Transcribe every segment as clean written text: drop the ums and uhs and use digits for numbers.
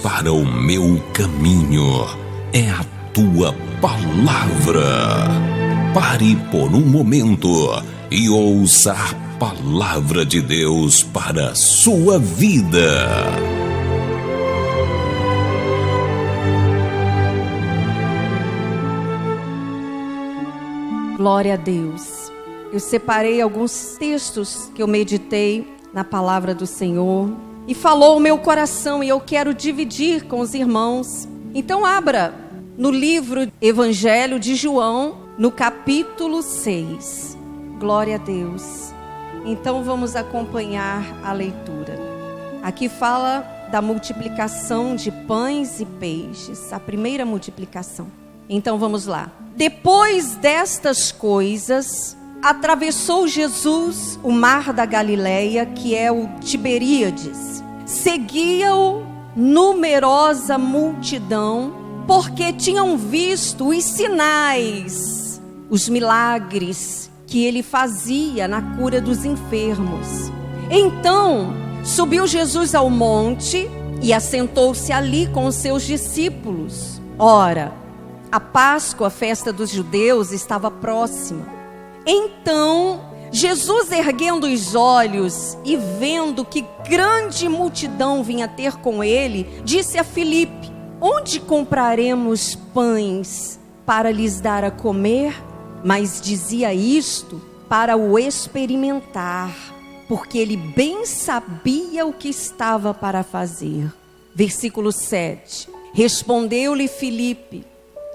para o meu caminho é a tua palavra. Pare por um momento e ouça a palavra de Deus para a sua vida. Glória a Deus. Eu separei alguns textos que eu meditei na palavra do Senhor e falou o meu coração e eu quero dividir com os irmãos. Então abra no livro Evangelho de João, no capítulo 6. Glória a Deus. Então vamos acompanhar a leitura. Aqui fala da multiplicação de pães e peixes, a primeira multiplicação. Então vamos lá. Depois destas coisas, atravessou Jesus o mar da Galileia, que é o Tiberíades. Seguia-o numerosa multidão, porque tinham visto os sinais, os milagres que ele fazia na cura dos enfermos. Então, subiu Jesus ao monte e assentou-se ali com os seus discípulos. Ora, a Páscoa, a festa dos judeus, estava próxima. Então, Jesus, erguendo os olhos e vendo que grande multidão vinha ter com ele, disse a Filipe: onde compraremos pães para lhes dar a comer? Mas dizia isto para o experimentar, porque ele bem sabia o que estava para fazer. Versículo 7. Respondeu-lhe Filipe: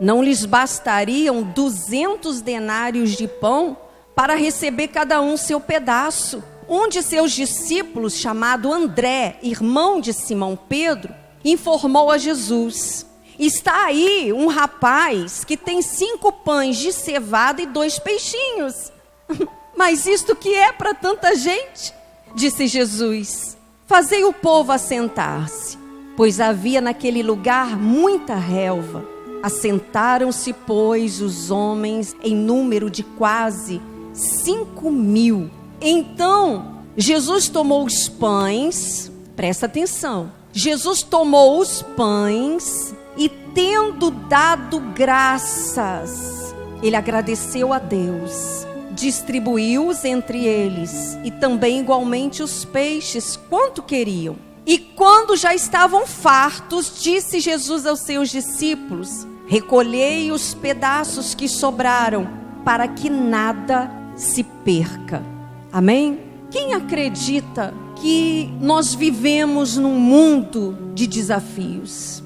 não lhes bastariam 200 denários de pão para receber cada um seu pedaço? Um de seus discípulos, chamado André, irmão de Simão Pedro, informou a Jesus: está aí um rapaz que tem 5 pães de cevada e 2 peixinhos. Mas isto que é para tanta gente? Disse Jesus: fazei o povo assentar-se, pois havia naquele lugar muita relva. Assentaram-se, pois, os homens em número de quase 5.000. Então, Jesus tomou os pães, presta atenção, Jesus tomou os pães e, tendo dado graças, ele agradeceu a Deus, distribuiu-os entre eles, e também igualmente os peixes, quanto queriam. E quando já estavam fartos, disse Jesus aos seus discípulos: recolhei os pedaços que sobraram, para que nada se perca. Amém? Quem acredita que nós vivemos num mundo de desafios?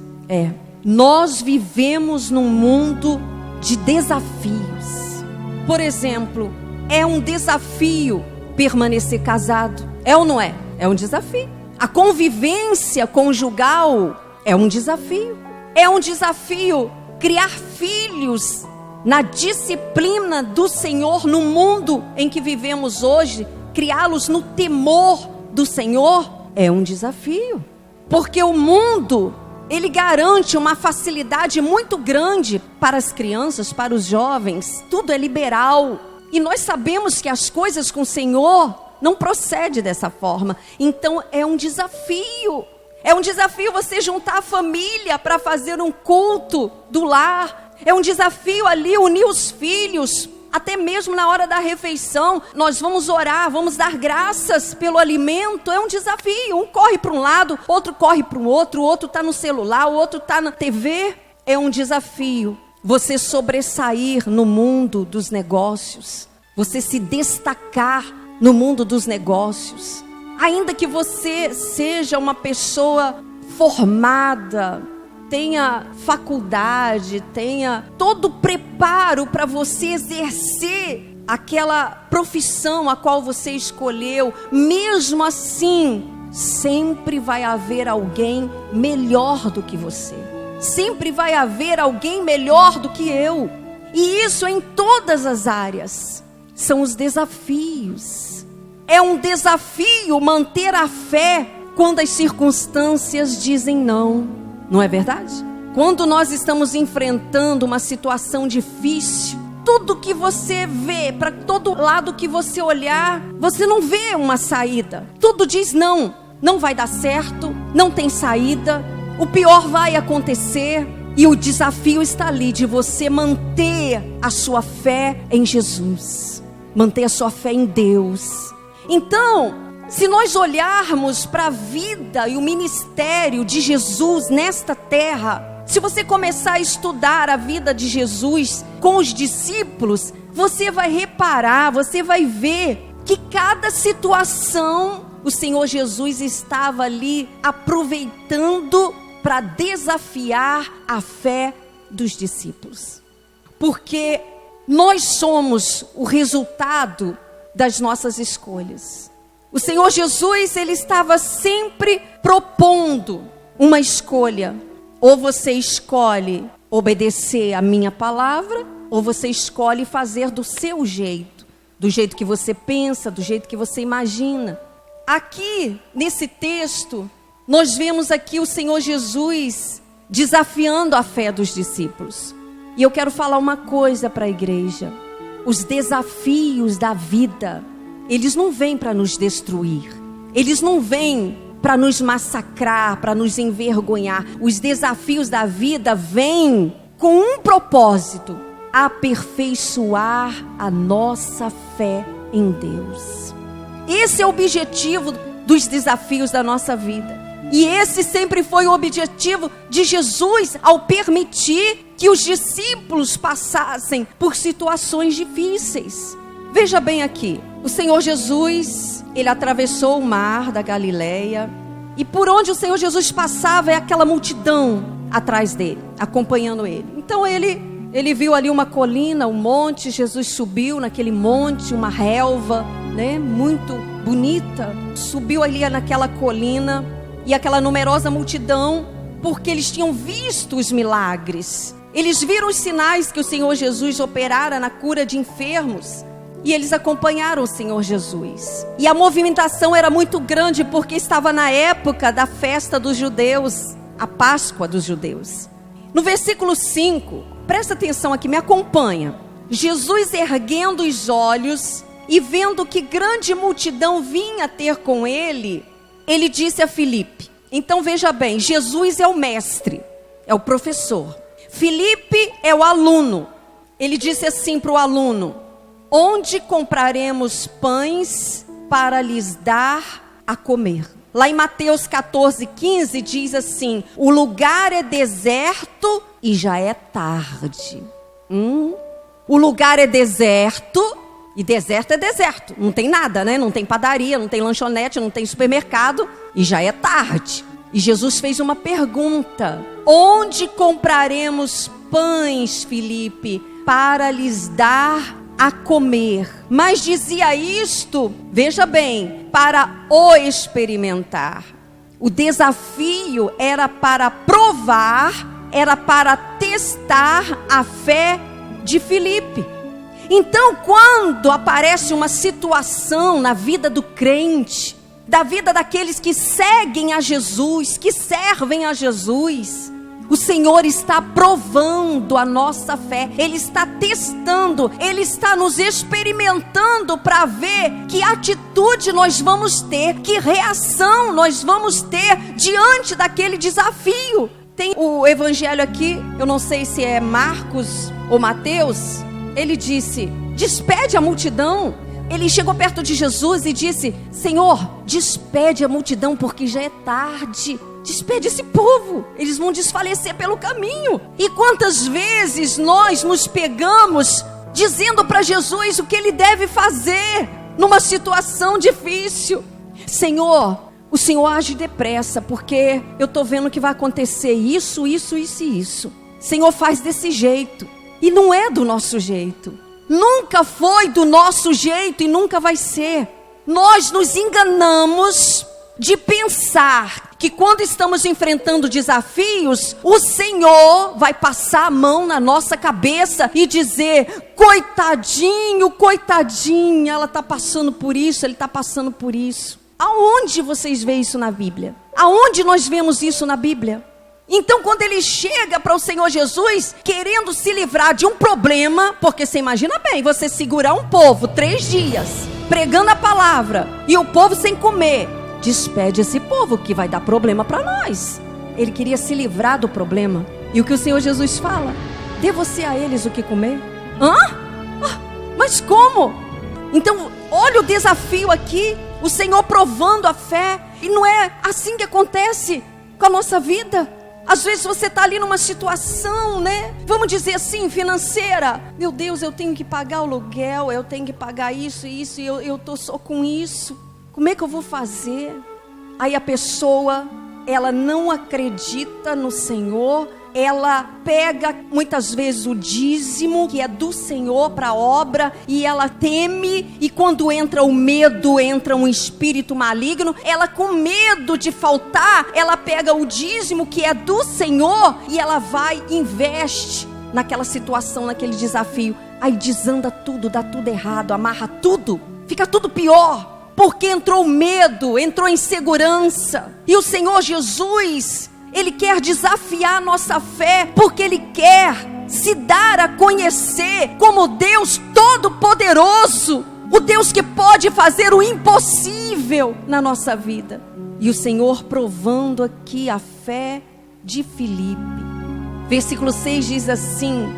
Nós vivemos num mundo de desafios. Por exemplo, é um desafio permanecer casado. É ou não é? É um desafio. A convivência conjugal é um desafio. É um desafio criar filhos na disciplina do Senhor no mundo em que vivemos hoje. Criá-los no temor do Senhor é um desafio. Porque o mundo, ele garante uma facilidade muito grande para as crianças, para os jovens. Tudo é liberal. E nós sabemos que as coisas com o Senhor não procede dessa forma. Então é um desafio. É um desafio você juntar a família para fazer um culto do lar. É um desafio ali unir os filhos. Até mesmo na hora da refeição, nós vamos orar, vamos dar graças pelo alimento. É um desafio. Um corre para um lado, outro corre para o outro está no celular, o outro está na TV. É um desafio você sobressair no mundo dos negócios. Você se destacar no mundo dos negócios. Ainda que você seja uma pessoa formada, tenha faculdade, tenha todo o preparo para você exercer aquela profissão a qual você escolheu, mesmo assim, sempre vai haver alguém melhor do que você. Sempre vai haver alguém melhor do que eu. E isso em todas as áreas. São os desafios. É um desafio manter a fé quando as circunstâncias dizem não. Não é verdade? Quando nós estamos enfrentando uma situação difícil, tudo que você vê, para todo lado que você olhar, você não vê uma saída. Tudo diz não, não vai dar certo, não tem saída. o pior vai acontecer e o desafio está ali de você manter a sua fé em Jesus, manter a sua fé em Deus. Então, se nós olharmos para a vida e o ministério de Jesus nesta terra, se você começar a estudar a vida de Jesus com os discípulos, você vai reparar, você vai ver que cada situação o Senhor Jesus estava ali aproveitando para desafiar a fé dos discípulos. Porque nós somos o resultado das nossas escolhas. O Senhor Jesus, ele estava sempre propondo uma escolha. Ou você escolhe obedecer a minha palavra, ou você escolhe fazer do seu jeito, do jeito que você pensa, do jeito que você imagina. Aqui, nesse texto, nós vemos aqui o Senhor Jesus desafiando a fé dos discípulos. E eu quero falar uma coisa para a igreja. Os desafios da vida, eles não vêm para nos destruir. Eles não vêm para nos massacrar, para nos envergonhar. Os desafios da vida vêm com um propósito: aperfeiçoar a nossa fé em Deus. Esse é o objetivo dos desafios da nossa vida. E esse sempre foi o objetivo de Jesus ao permitir que os discípulos passassem por situações difíceis. Veja bem aqui, o Senhor Jesus, ele atravessou o mar da Galileia, e por onde o Senhor Jesus passava é aquela multidão atrás dele, acompanhando ele. Então ele viu ali uma colina, um monte. Jesus subiu naquele monte, uma relva, né, muito bonita. Subiu ali naquela colina, e aquela numerosa multidão, porque eles tinham visto os milagres. Eles viram os sinais que o Senhor Jesus operara na cura de enfermos. E eles acompanharam o Senhor Jesus. E a movimentação era muito grande, porque estava na época da festa dos judeus, a Páscoa dos judeus. No versículo 5, presta atenção aqui, me acompanha. Jesus, erguendo os olhos e vendo que grande multidão vinha ter com ele, ele disse a Filipe. Então veja bem, Jesus é o mestre, é o professor. Filipe é o aluno. Ele disse assim para o aluno: onde compraremos pães para lhes dar a comer? Lá em Mateus 14:15 diz assim: o lugar é deserto e já é tarde. O lugar é deserto, e deserto é deserto, não tem nada, né? Não tem padaria, não tem lanchonete, não tem supermercado, e já é tarde. E Jesus fez uma pergunta: onde compraremos pães, Filipe, para lhes dar a comer? Mas dizia isto, veja bem, para o experimentar. O desafio era para provar, era para testar a fé de Filipe. Então, quando aparece uma situação na vida do crente, da vida daqueles que seguem a Jesus, que servem a Jesus, o Senhor está provando a nossa fé. Ele está testando, Ele está nos experimentando para ver que atitude nós vamos ter, que reação nós vamos ter diante daquele desafio. Tem o evangelho aqui, eu não sei se é Marcos ou Mateus. Ele disse: despede a multidão. Ele chegou perto de Jesus e disse: Senhor, despede a multidão, porque já é tarde. Despede esse povo, eles vão desfalecer pelo caminho. E quantas vezes nós nos pegamos dizendo para Jesus o que Ele deve fazer numa situação difícil? Senhor, o Senhor age depressa, porque eu estou vendo que vai acontecer isso, isso, isso e isso. Senhor, faz desse jeito. E não é do nosso jeito. Nunca foi do nosso jeito e nunca vai ser. Nós nos enganamos de pensar que quando estamos enfrentando desafios, o Senhor vai passar a mão na nossa cabeça e dizer: coitadinho, coitadinha, ela está passando por isso, ele está passando por isso. Aonde vocês veem isso na Bíblia? Aonde nós vemos isso na Bíblia? Então, quando ele chega para o Senhor Jesus, querendo se livrar de um problema, porque você imagina bem, você segurar um povo 3 dias, pregando a palavra, e o povo sem comer. Despede esse povo, que vai dar problema para nós. Ele queria se livrar do problema. E o que o Senhor Jesus fala? Dê você a eles o que comer. Hã? Mas como? Então, olha o desafio aqui. O Senhor provando a fé. E não é assim que acontece com a nossa vida. Às vezes você está ali numa situação, né? Vamos dizer assim, financeira. Meu Deus, eu tenho que pagar o aluguel, eu tenho que pagar isso e isso, e eu estou só com isso. Como é que eu vou fazer? Aí a pessoa, ela não acredita no Senhor. Ela pega muitas vezes o dízimo que é do Senhor para a obra e ela teme, e quando entra o medo, entra um espírito maligno, ela com medo de faltar, ela pega o dízimo que é do Senhor e ela vai e investe naquela situação, naquele desafio. Aí desanda tudo, dá tudo errado, amarra tudo, fica tudo pior, porque entrou medo, entrou insegurança. E o Senhor Jesus, Ele quer desafiar a nossa fé, porque Ele quer se dar a conhecer como Deus Todo-Poderoso, o Deus que pode fazer o impossível na nossa vida. E o Senhor provando aqui a fé de Filipe. Versículo 6 diz assim: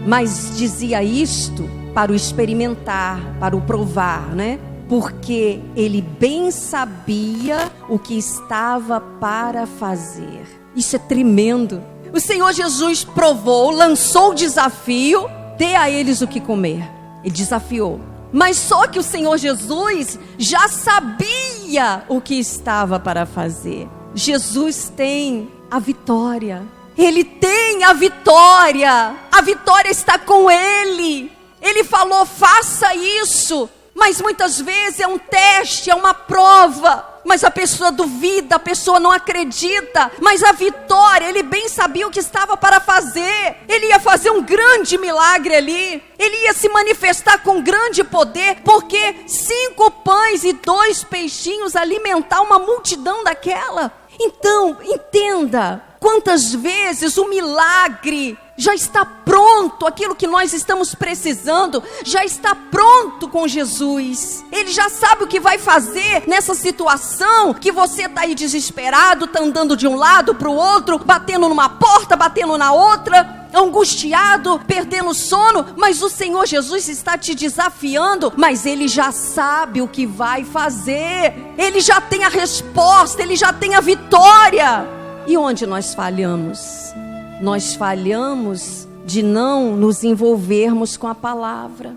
mas dizia isto para o experimentar, para o provar, né? Porque ele bem sabia o que estava para fazer. Isso é tremendo. O Senhor Jesus provou, lançou o desafio: dê a eles o que comer. Ele desafiou. Mas só que o Senhor Jesus já sabia o que estava para fazer. Jesus tem a vitória. Ele tem a vitória. A vitória está com Ele. Ele falou: faça isso. Mas muitas vezes é um teste, é uma prova. Mas a pessoa duvida, a pessoa não acredita. Mas a vitória, ele bem sabia o que estava para fazer. Ele ia fazer um grande milagre ali. Ele ia se manifestar com grande poder. Porque 5 pães e 2 peixinhos alimentar uma multidão daquela. Então, entenda. Quantas vezes o milagre já está pronto, aquilo que nós estamos precisando, já está pronto com Jesus. Ele já sabe o que vai fazer nessa situação, que você está aí desesperado, está andando de um lado para o outro, batendo numa porta, batendo na outra, angustiado, perdendo o sono, mas o Senhor Jesus está te desafiando, mas Ele já sabe o que vai fazer, Ele já tem a resposta, Ele já tem a vitória. E onde nós falhamos? Nós falhamos de não nos envolvermos com a palavra.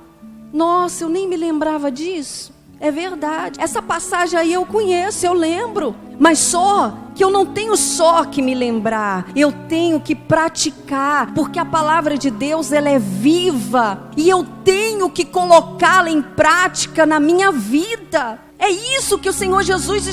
Nossa, eu nem me lembrava disso. É verdade, essa passagem aí eu conheço, eu lembro. Mas só que eu não tenho só que me lembrar, eu tenho que praticar, porque a palavra de Deus, ela é viva, e eu tenho que colocá-la em prática na minha vida. É isso que o Senhor Jesus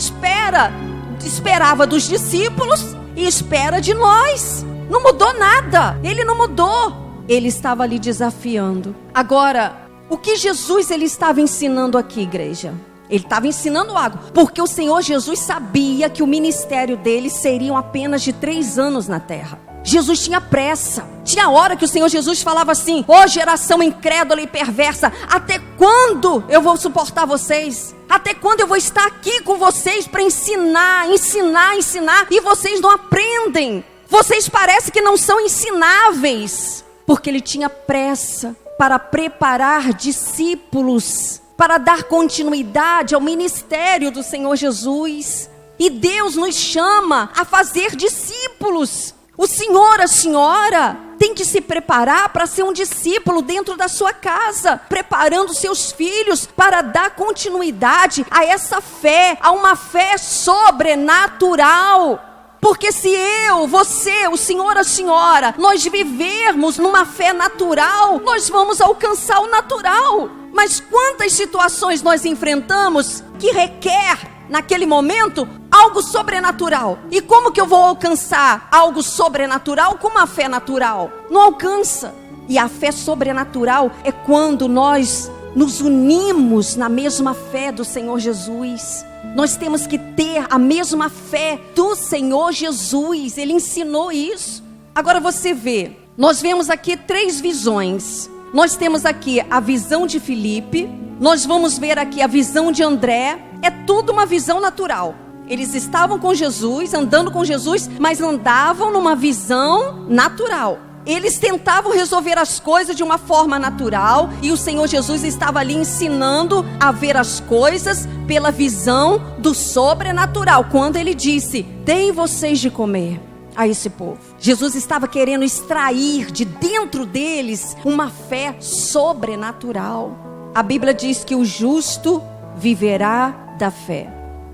esperava dos discípulos e espera de nós. Não mudou nada, Ele não mudou. Ele estava ali desafiando. Agora, o que Jesus ele estava ensinando aqui, igreja? Ele estava ensinando algo, porque o Senhor Jesus sabia que o ministério dele seria apenas de 3 anos na terra. Jesus tinha pressa. Tinha hora que o Senhor Jesus falava assim: ô geração incrédula e perversa, até quando eu vou suportar vocês? Até quando eu vou estar aqui com vocês para ensinar, e vocês não aprendem? Vocês parecem que não são ensináveis. Porque ele tinha pressa para preparar discípulos, para dar continuidade ao ministério do Senhor Jesus. E Deus nos chama a fazer discípulos. O senhor, a senhora tem que se preparar para ser um discípulo dentro da sua casa, preparando seus filhos para dar continuidade a essa fé, a uma fé sobrenatural. Porque se eu, você, o senhor, a senhora, nós vivermos numa fé natural, nós vamos alcançar o natural. Mas quantas situações nós enfrentamos que requer, naquele momento, algo sobrenatural? E como que eu vou alcançar algo sobrenatural com uma fé natural? Não alcança. E a fé sobrenatural é quando nós nos unimos na mesma fé do Senhor Jesus. Nós temos que ter a mesma fé do Senhor Jesus. Ele ensinou isso. Agora você vê, nós vemos aqui 3 visões. Nós temos aqui a visão de Filipe. Nós vamos ver aqui a visão de André. É tudo uma visão natural. Eles estavam com Jesus, andando com Jesus, mas andavam numa visão natural. Eles tentavam resolver as coisas de uma forma natural, e o Senhor Jesus estava ali ensinando a ver as coisas pela visão do sobrenatural, quando ele disse: deem vocês de comer a esse povo. Jesus estava querendo extrair de dentro deles uma fé sobrenatural. A Bíblia diz que o justo viverá da fé.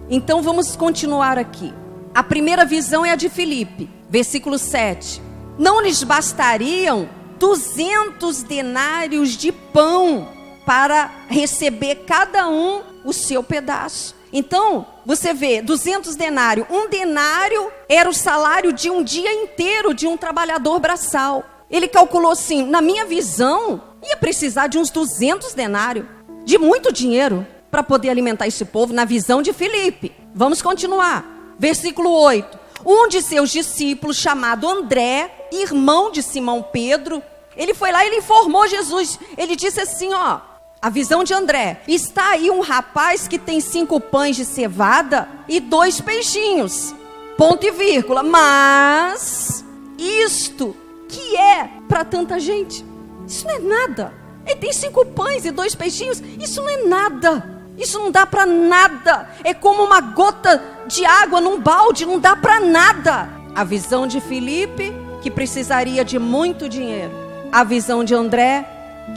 Então vamos continuar aqui. A primeira visão é a de Filipe, versículo 7. Não lhes bastariam 200 denários de pão para receber cada um o seu pedaço. Então, você vê, 200 denários. Um denário era o salário de um dia inteiro de um trabalhador braçal. Ele calculou assim: na minha visão, ia precisar de uns 200 denários, de muito dinheiro, para poder alimentar esse povo, na visão de Filipe. Vamos continuar. Versículo 8. Um de seus discípulos, chamado André, irmão de Simão Pedro, ele foi lá e ele informou Jesus. Ele disse assim, ó, a visão de André: está aí um rapaz que tem 5 pães de cevada e 2 peixinhos. Ponto e vírgula. Mas isto que é para tanta gente? Isso não é nada. Ele tem 5 pães e 2 peixinhos. Isso não é nada. Isso não dá para nada. É como uma gota de água num balde, não dá para nada. A visão de Filipe, que precisaria de muito dinheiro. A visão de André,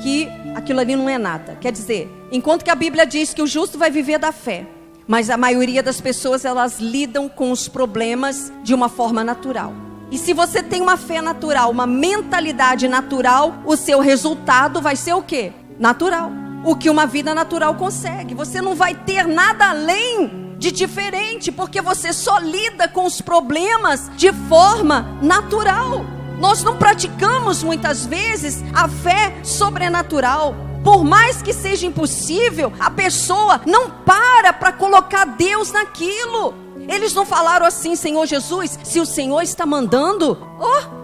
que aquilo ali não é nada. Quer dizer, enquanto que a Bíblia diz que o justo vai viver da fé, mas a maioria das pessoas, elas lidam com os problemas de uma forma natural. E se você tem uma fé natural, uma mentalidade natural, o seu resultado vai ser o quê? Natural. O que uma vida natural consegue. Você não vai ter nada além de diferente, porque você só lida com os problemas de forma natural. Nós não praticamos muitas vezes a fé sobrenatural. Por mais que seja impossível, a pessoa não para colocar Deus naquilo. Eles não falaram assim: Senhor Jesus, se o Senhor está mandando,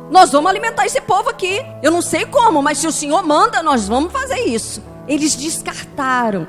nós vamos alimentar esse povo aqui. Eu não sei como, mas se o Senhor manda, nós vamos fazer isso. Eles descartaram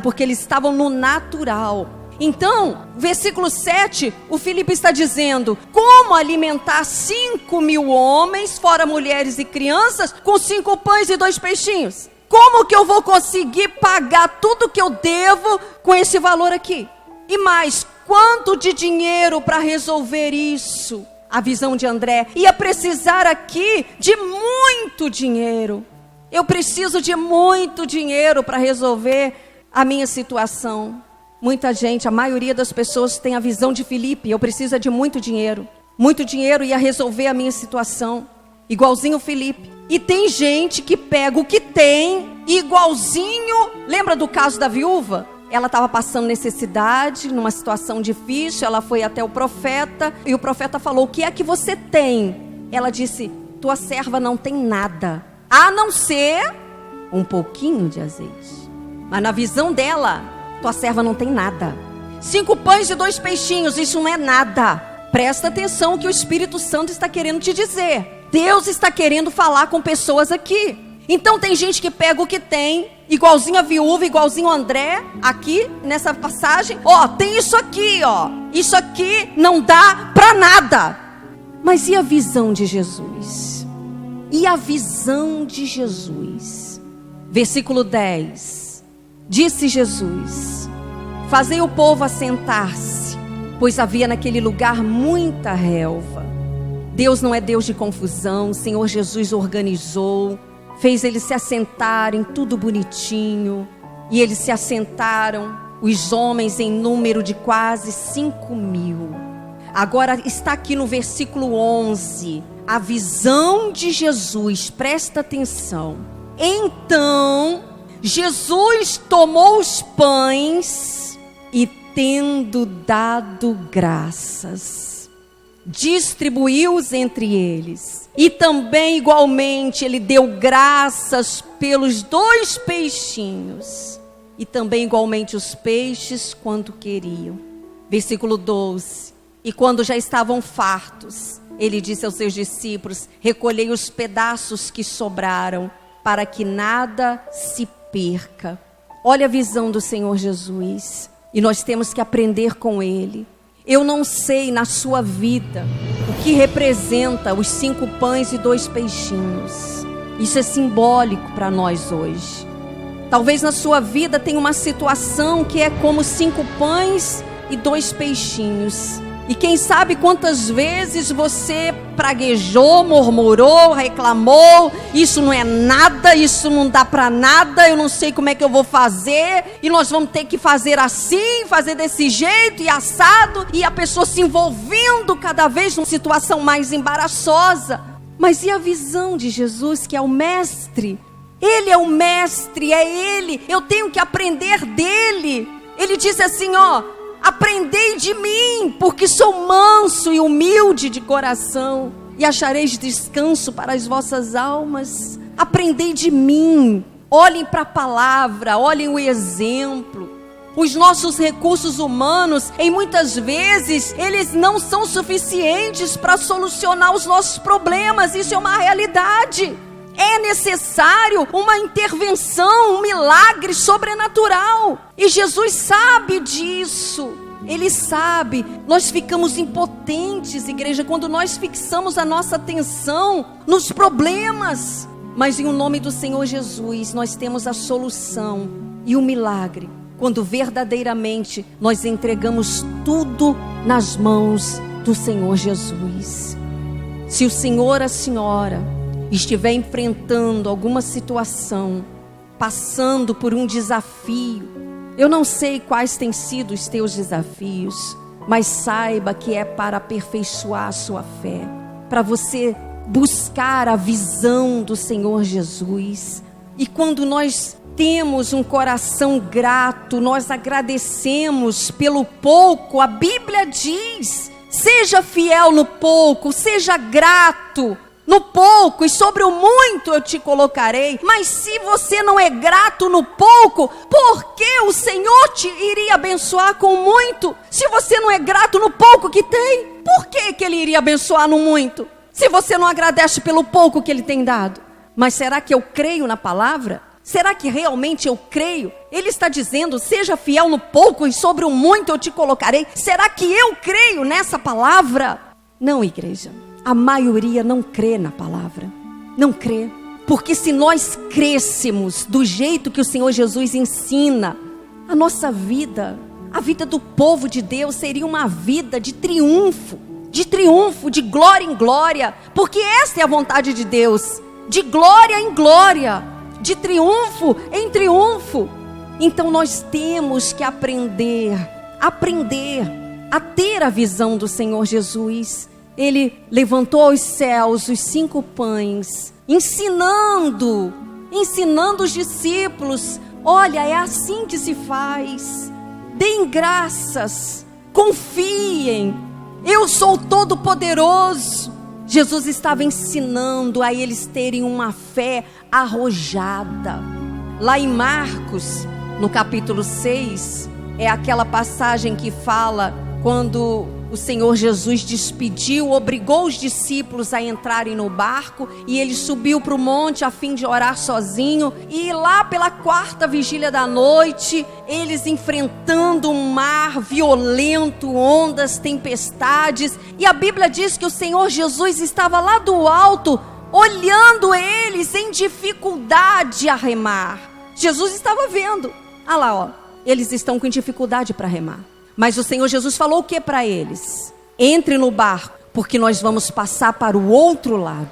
porque eles estavam no natural. Então, versículo 7, o Filipe está dizendo: como alimentar 5.000 homens, fora mulheres e crianças, com 5 pães e 2 peixinhos? Como que eu vou conseguir pagar tudo que eu devo com esse valor aqui? E mais, quanto de dinheiro para resolver isso? A visão de André: ia precisar aqui de muito dinheiro. Eu preciso de muito dinheiro para resolver a minha situação. Muita gente, a maioria das pessoas tem a visão de Filipe: eu preciso de muito dinheiro. Muito dinheiro ia resolver a minha situação. Igualzinho Filipe. E tem gente que pega o que tem, igualzinho. Lembra do caso da viúva? Ela estava passando necessidade, numa situação difícil. Ela foi até o profeta, e o profeta falou: o que é que você tem? Ela disse: tua serva não tem nada, a não ser um pouquinho de azeite. Mas na visão dela, tua serva não tem nada. 5 pães e 2 peixinhos, isso não é nada. Presta atenção o que o Espírito Santo está querendo te dizer. Deus está querendo falar com pessoas aqui. Então tem gente que pega o que tem, igualzinho a viúva, igualzinho o André, aqui nessa passagem. Tem isso aqui, isso aqui não dá para nada. Mas e a visão de Jesus? E a visão de Jesus? Versículo 10. Disse Jesus: fazei o povo assentar-se, pois havia naquele lugar muita relva. Deus não é Deus de confusão. O Senhor Jesus organizou, fez eles se assentarem, tudo bonitinho. E eles se assentaram, os homens em número de quase 5.000. Agora está aqui no versículo 11, a visão de Jesus. Presta atenção. Então Jesus tomou os pães e, tendo dado graças, distribuiu-os entre eles. E também igualmente ele deu graças pelos 2 peixinhos. E também igualmente os peixes quanto queriam. Versículo 12. E quando já estavam fartos, ele disse aos seus discípulos: recolhei os pedaços que sobraram, para que nada se perca. Olha a visão do Senhor Jesus. e nós temos que aprender com ele. Eu não sei na sua vida o que representa os 5 pães e 2 peixinhos. Isso é simbólico para nós hoje. Talvez na sua vida tenha uma situação que é como 5 pães e 2 peixinhos. E quem sabe quantas vezes você praguejou, murmurou, reclamou: isso não é nada, isso não dá para nada, eu não sei como é que eu vou fazer, e nós vamos ter que fazer assim, fazer desse jeito e assado, e a pessoa se envolvendo cada vez numa situação mais embaraçosa. Mas e a visão de Jesus, que é o mestre? Ele é o mestre, é ele, eu tenho que aprender dele. Ele disse assim, aprendei de mim, porque sou manso e humilde de coração, e achareis descanso para as vossas almas. Aprendei de mim. Olhem para a palavra, olhem o exemplo. Os nossos recursos humanos, em muitas vezes, eles não são suficientes para solucionar os nossos problemas. Isso é uma realidade. É necessário uma intervenção, um milagre sobrenatural. E Jesus sabe disso. Ele sabe. Nós ficamos impotentes, igreja, quando nós fixamos a nossa atenção nos problemas. Mas em nome do Senhor Jesus, nós temos a solução e o milagre, quando verdadeiramente nós entregamos tudo nas mãos do Senhor Jesus. Se o senhor, a senhora, estiver enfrentando alguma situação, passando por um desafio, eu não sei quais têm sido os teus desafios, mas saiba que é para aperfeiçoar a sua fé, para você buscar a visão do Senhor Jesus. E quando nós temos um coração grato, nós agradecemos pelo pouco. A Bíblia diz: seja fiel no pouco, seja grato no pouco, e sobre o muito eu te colocarei. Mas se você não é grato no pouco, por que o Senhor te iria abençoar com muito? Se você não é grato no pouco que tem, por que Ele iria abençoar no muito? Se você não agradece pelo pouco que Ele tem dado. Mas será que eu creio na palavra? Será que realmente eu creio? Ele está dizendo: seja fiel no pouco e sobre o muito eu te colocarei. Será que eu creio nessa palavra? Não, igreja. A maioria não crê na palavra. Não crê. Porque se nós crêssemos do jeito que o Senhor Jesus ensina, a nossa vida, a vida do povo de Deus, seria uma vida de triunfo, de glória em glória. Porque esta é a vontade de Deus, de glória em glória, de triunfo em triunfo. Então nós temos que aprender a ter a visão do Senhor Jesus. Ele levantou aos céus os 5 pães, ensinando os discípulos: olha, é assim que se faz. Deem graças, confiem, eu sou todo poderoso. Jesus estava ensinando a eles terem uma fé arrojada. Lá em Marcos, no capítulo 6, é aquela passagem que fala quando o Senhor Jesus despediu, obrigou os discípulos a entrarem no barco, e ele subiu para o monte a fim de orar sozinho. E lá pela 4ª vigília da noite, eles enfrentando um mar violento, ondas, tempestades, e a Bíblia diz que o Senhor Jesus estava lá do alto, olhando eles em dificuldade a remar. Jesus estava vendo, eles estão com dificuldade para remar. Mas o Senhor Jesus falou o que para eles? Entre no barco, porque nós vamos passar para o outro lado.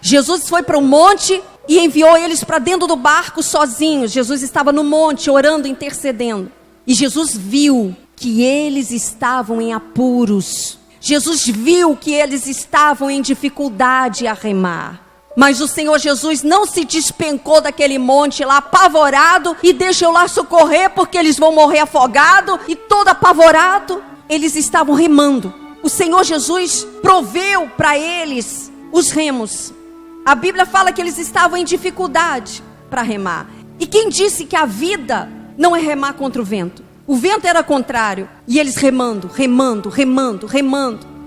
Jesus foi para o monte e enviou eles para dentro do barco sozinhos. Jesus estava no monte orando, intercedendo. E Jesus viu que eles estavam em apuros. Jesus viu que eles estavam em dificuldade a remar. Mas o Senhor Jesus não se despencou daquele monte lá apavorado e deixa eu lá socorrer porque eles vão morrer afogados, e todo apavorado. Eles estavam remando. O Senhor Jesus proveu para eles os remos. A Bíblia fala que eles estavam em dificuldade para remar. E quem disse que a vida não é remar contra o vento? O vento era contrário e eles remando.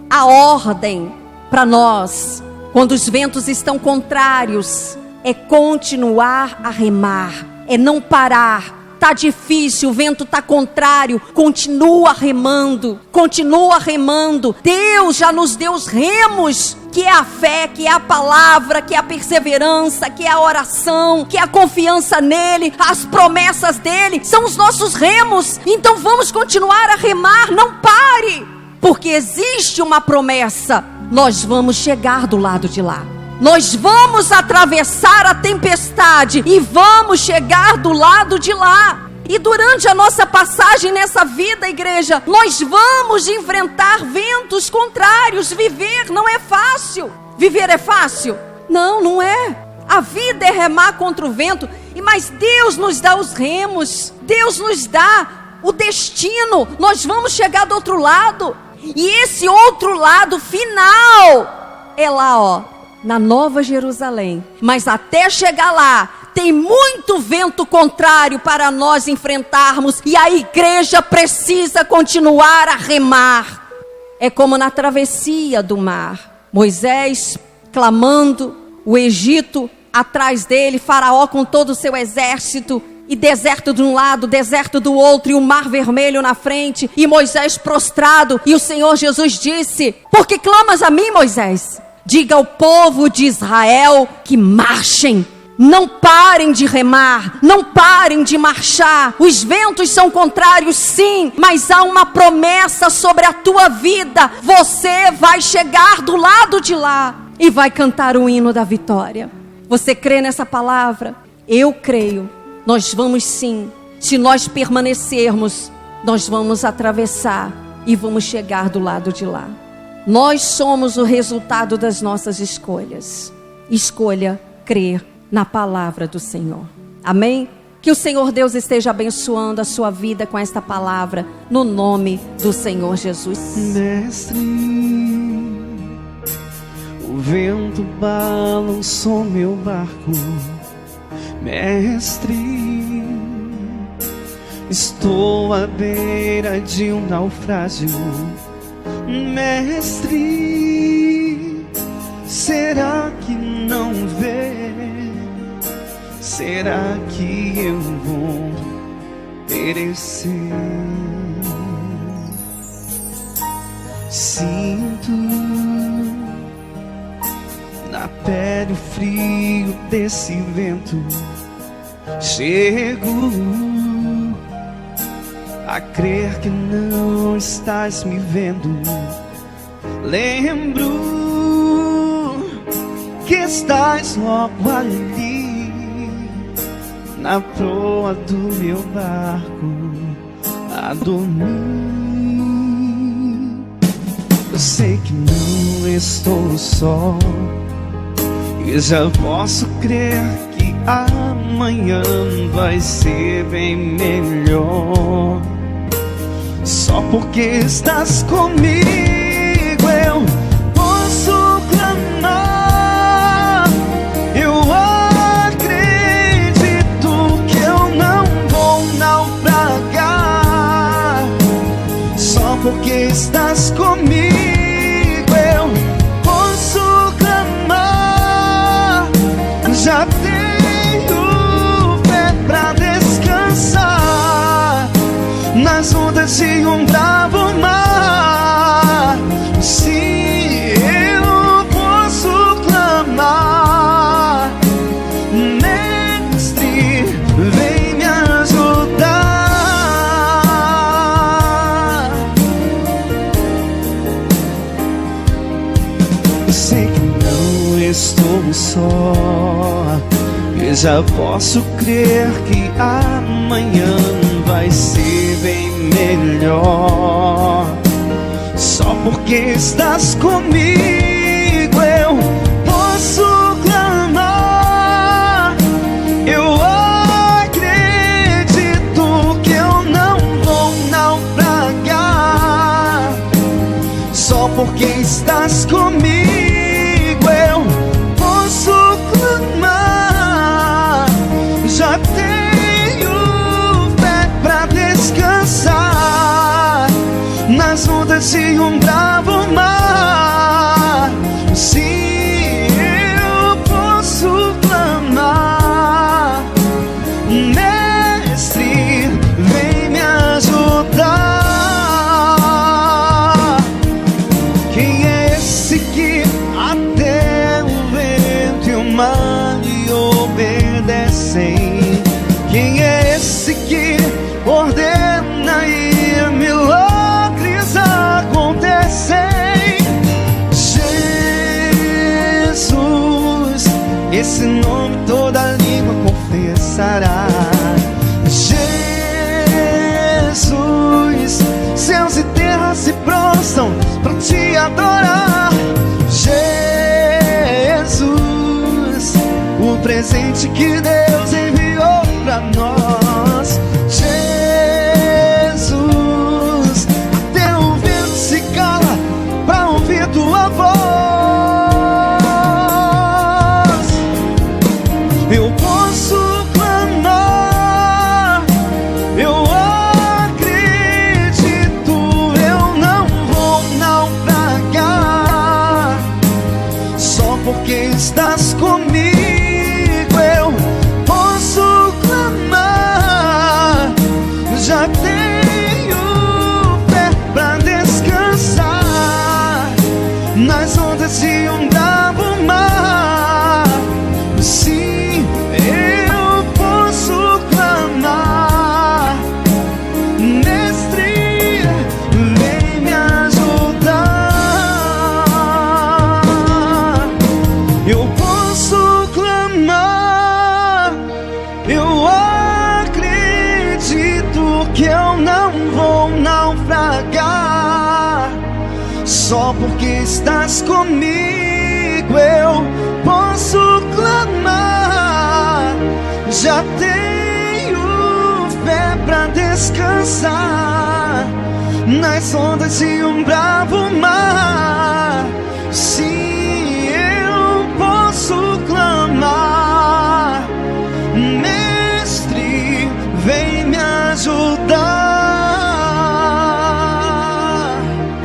A ordem para nós, quando os ventos estão contrários, é continuar a remar, é não parar, Tá difícil, o vento tá contrário, continua remando, continua remando. Deus já nos deu os remos, que é a fé, que é a palavra, que é a perseverança, que é a oração, que é a confiança nele, as promessas dele, são os nossos remos. Então vamos continuar a remar, não pare, porque existe uma promessa, nós vamos chegar do lado de lá. Nós vamos atravessar a tempestade e vamos chegar do lado de lá. E durante a nossa passagem nessa vida, igreja, nós vamos enfrentar ventos contrários. Viver não é fácil. Viver é fácil? Não, não é. A vida é remar contra o vento. Mas Deus nos dá os remos. Deus nos dá o destino. Nós vamos chegar do outro lado. E esse outro lado final é lá, ó, na Nova Jerusalém. Mas até chegar lá, tem muito vento contrário para nós enfrentarmos. E a igreja precisa continuar a remar. É como na travessia do mar. Moisés clamando, o Egito atrás dele, Faraó com todo o seu exército, e deserto de um lado, deserto do outro, e o mar vermelho na frente, e Moisés prostrado. E o Senhor Jesus disse: por que clamas a mim, Moisés? Diga ao povo de Israel que marchem. Não parem de remar, não parem de marchar. Os ventos são contrários, sim, mas há uma promessa sobre a tua vida. Você vai chegar do lado de lá e vai cantar o hino da vitória. Você crê nessa palavra? Eu creio. Nós vamos sim. Se nós permanecermos, nós vamos atravessar e vamos chegar do lado de lá. Nós somos o resultado das nossas escolhas. Escolha crer na palavra do Senhor. Amém? Que o Senhor Deus esteja abençoando a sua vida com esta palavra, no nome do Senhor Jesus. Mestre, o vento balançou meu barco. Mestre, estou à beira de um naufrágio. Mestre, será que não vê? Será que eu vou perecer? Sinto na pele o frio desse vento. Chego a crer que não estás me vendo. Lembro que estás logo ali, na proa do meu barco, a dormir. Eu sei que não estou só, e já posso crer que amanhã vai ser bem melhor. Só porque estás comigo eu posso clamar. Eu acredito que eu não vou naufragar. Só porque estás comigo eu posso clamar. Já tenho fé pra descansar nas ondas de um bravo mar. Se eu posso clamar, Mestre, vem me ajudar. Eu sei que não estou só, eu já posso crer que amanhã vai ser bem melhor. Só porque estás comigo eu posso clamar. Eu acredito que eu não vou naufragar. Só porque estás comigo eu posso clamar. Já tenho pra descansar nas ondas de um bravo mar. Se eu posso clamar, Mestre, esse nome toda língua confessará. Jesus, céus e terra se prostram pra te adorar. Jesus, o presente que Deus enviou pra nós. Jesus, até o vento se cala pra ouvir tua voz. Eu posso clamar, eu acredito, eu não vou naufragar. Só porque estás comigo eu posso clamar. Já tenho fé pra descansar nas ondas de um bravo mar. Sim, eu posso clamar. Mestre, vem me ajudar. Eu posso clamar, eu acredito que eu não vou naufragar. Só porque estás comigo eu posso clamar. Já tenho fé pra descansar nas ondas de um bravo mar. Sim, eu posso clamar. Mestre, vem me ajudar.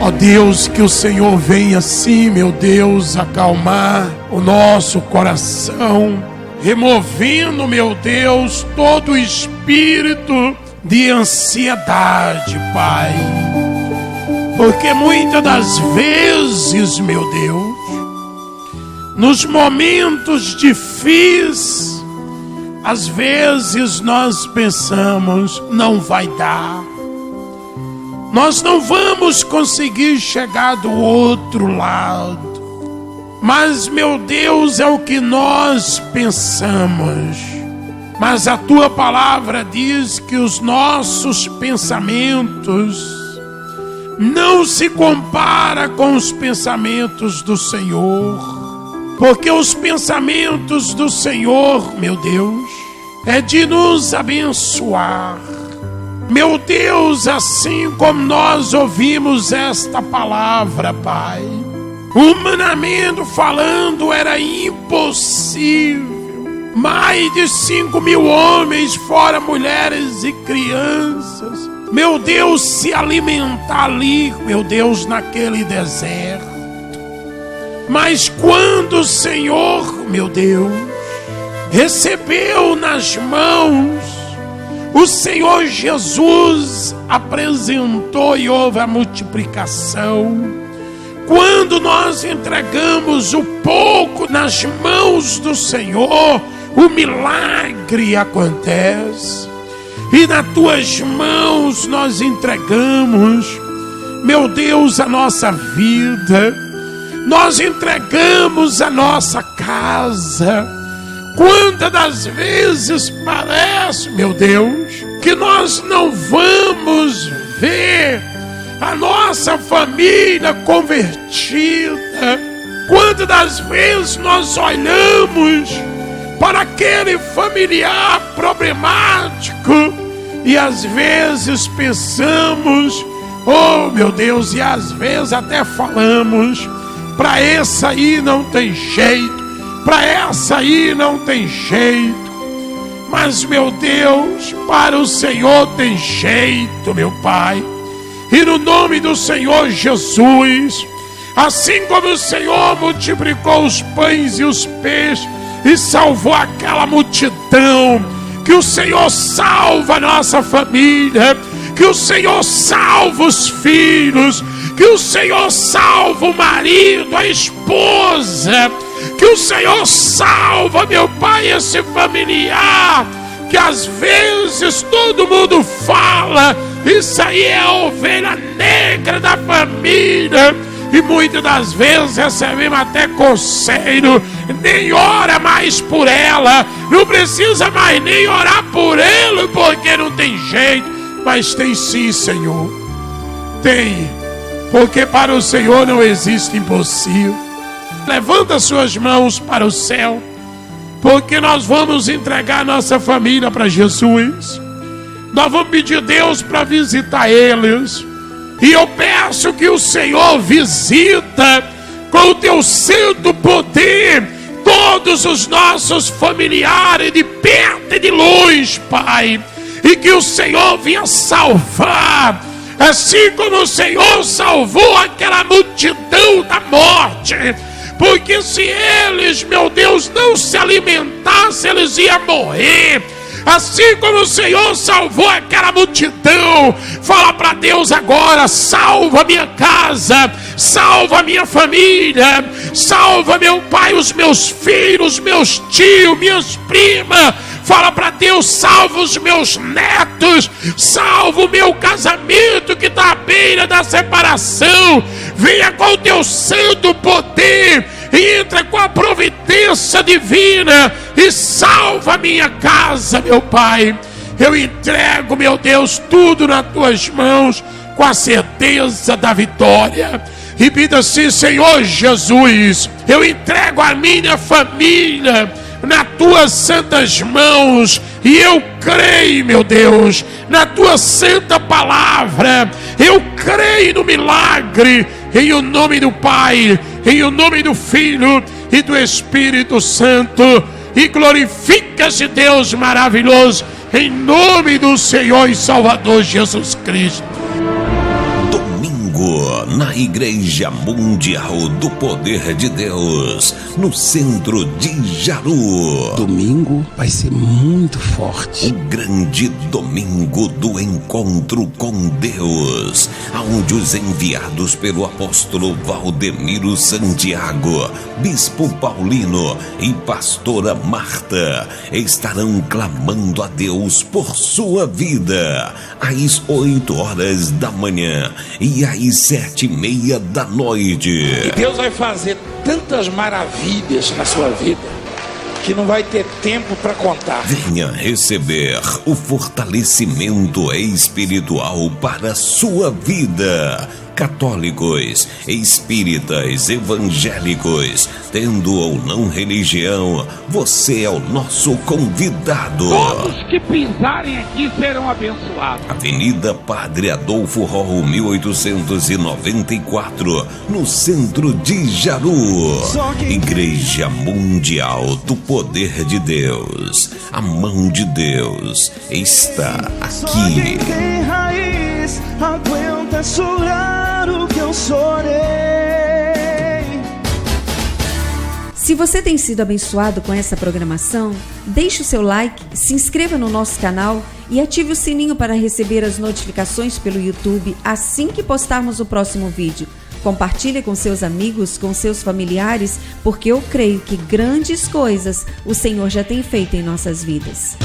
Ó Deus, que o Senhor venha sim, meu Deus, acalmar o nosso coração, removendo, meu Deus, todo o espírito de ansiedade, Pai. Porque muitas das vezes, meu Deus, nos momentos difíceis, às vezes nós pensamos, não vai dar. Nós não vamos conseguir chegar do outro lado. Mas, meu Deus, é o que nós pensamos. Mas a tua palavra diz que os nossos pensamentos não se compara com os pensamentos do Senhor. Porque os pensamentos do Senhor, meu Deus, é de nos abençoar. Meu Deus, assim como nós ouvimos esta palavra, Pai, humanamente falando, era impossível. Mais de 5.000 homens, fora mulheres e crianças, meu Deus, se alimentar ali, meu Deus, naquele deserto. Mas quando o Senhor, meu Deus, recebeu nas mãos, o Senhor Jesus apresentou e houve a multiplicação. Quando nós entregamos o pouco nas mãos do Senhor, o milagre acontece. E nas tuas mãos nós entregamos, meu Deus, a nossa vida. Nós entregamos a nossa casa. Quantas das vezes parece, meu Deus, que nós não vamos ver a nossa família convertida? Quantas das vezes nós olhamos para aquele familiar problemático e às vezes pensamos, oh meu Deus, e às vezes até falamos, para essa aí não tem jeito, para essa aí não tem jeito. Mas, meu Deus, para o Senhor tem jeito, meu Pai. E no nome do Senhor Jesus, assim como o Senhor multiplicou os pães e os peixes e salvou aquela multidão, que o Senhor salva a nossa família, que o Senhor salva os filhos, que o Senhor salva o marido, a esposa, que o Senhor salva, meu Pai, esse familiar, que às vezes todo mundo fala, isso aí é a ovelha negra da família, e muitas das vezes recebemos até conselho, nem ora mais por ela, não precisa mais nem orar por ele, porque não tem jeito, mas tem sim, Senhor, tem, porque para o Senhor não existe impossível. Levanta suas mãos para o céu, porque nós vamos entregar nossa família para Jesus. Nós vamos pedir a Deus para visitar eles. E eu peço que o Senhor visita com o teu santo poder todos os nossos familiares de perto e de longe, Pai. E que o Senhor venha salvar, assim como o Senhor salvou aquela multidão da morte. Porque se eles, meu Deus, não se alimentassem, eles iam morrer. Assim como o Senhor salvou aquela multidão, fala para Deus agora: salva a minha casa, salva a minha família, salva, meu pai, os meus filhos, meus tios, minhas primas. Fala para Deus: salva os meus netos, salva o meu casamento que está à beira da separação. Venha com o teu santo poder, entra com a providência divina e salva a minha casa, meu Pai. Eu entrego, meu Deus, tudo nas tuas mãos, com a certeza da vitória. E pida assim: Senhor Jesus, eu entrego a minha família nas tuas santas mãos, e eu creio, meu Deus, na tua santa palavra. Eu creio no milagre, em o nome do Pai, em o nome do Filho e do Espírito Santo. E glorifica-se, Deus maravilhoso, em nome do Senhor e Salvador Jesus Cristo. Domingo, na Igreja Mundial do Poder de Deus, no centro de Jaru. Domingo vai ser muito forte. O grande domingo do encontro com Deus, onde os enviados pelo apóstolo Valdemiro Santiago, bispo Paulino e pastora Marta estarão clamando a Deus por sua vida, às 8 horas da manhã e às 7:30 da noite. E Deus vai fazer tantas maravilhas na sua vida que não vai ter tempo para contar. Venha receber o fortalecimento espiritual para a sua vida. Católicos, espíritas, evangélicos, tendo ou não religião, você é o nosso convidado. Todos que pisarem aqui serão abençoados. Avenida Padre Adolfo Rol, 1894, no centro de Jaru. Igreja Mundial do Poder de Deus. A mão de Deus está Só quem aqui. tem raiz aguenta chorar o que eu chorei. Se você tem sido abençoado com essa programação, deixe o seu like, se inscreva no nosso canal e ative o sininho para receber as notificações pelo YouTube assim que postarmos o próximo vídeo. Compartilhe com seus amigos, com seus familiares, porque eu creio que grandes coisas o Senhor já tem feito em nossas vidas.